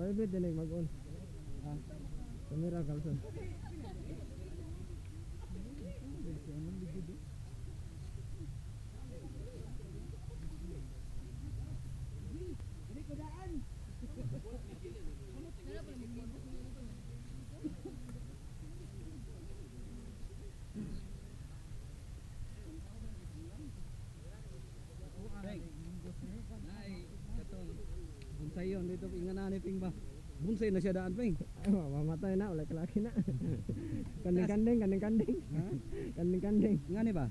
Private din mag-on. Ah, Kamera kalson. Bunsay yun dito ingana ni Ping ba? Bunsay na siya daan Ping. Ay, mamatay na, wala kalaki na. Kanding-kanding, kanding-kanding. Ha? Kanding-kanding. Ngani ba?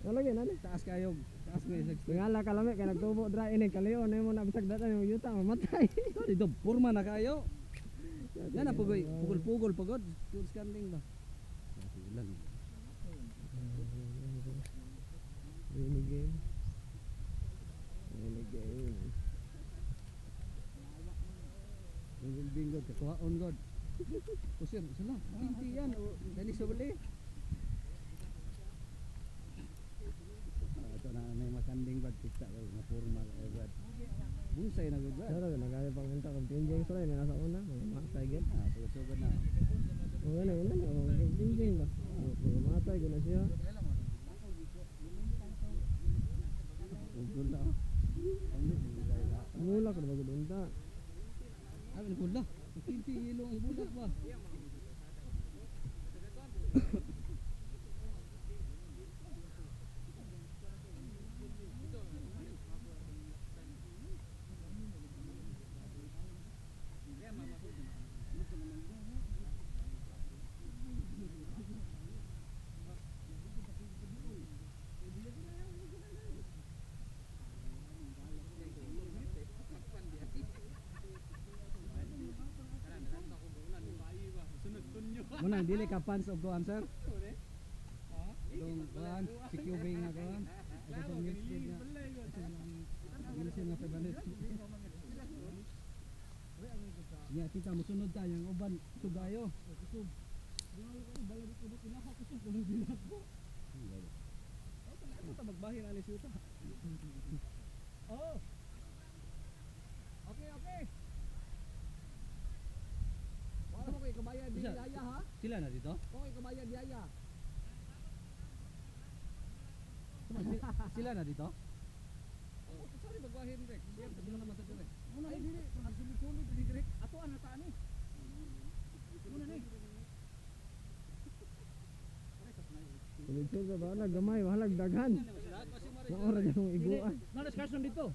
Wala gyud ani. Taas kayo. Taas nga isa. Tingala kalami kay nagtubo dra ini kaliyo na mo na bisag data yung yuta mamatay. So dito purma na kayo. Yan na pugoy, pugol-pugol pagod. Tour scanning ba? Ilan? Ini game. Ini game. Bingo kakuha on god. Kusir sila. Kinti yan o dali sa bali. Ito na may makanding bad kita na purma kay bad. Bunsay na gud. Pero nagaya pang enta kung pinjing sura ni nasa una, mamatay gyud. Ah, sugod na. O ano, pinjing ba? Mamatay gyud na siya. Ugol na. Mulak na bagud unta. Abi pula. Kinti ilo ang bulak ba? Muna dili ka fans of Kuan sir? Dong Kuan, si QB nga Kuan. Ito tong news feed nga. Bilisin nga 500. Siya kita mo sunod ta yang uban sugayo. Kusog. Bala dito ilaha kusog kuno dilat ko. Ano ta magbahin ani suta? Oh. Okay. Wala mo kay kabayan di Yaya ha? Sila na dito? Okay, kabayan di Yaya. Sila na dito? Oh, sorry magbahin rek. Diyan sa naman sa dire. Ay dili, sulod di direk. Ato ana ta ani. Muna ni. Kulitsura ba na gamay, walag daghan. Maora gyud ibuan. Nanas kason dito.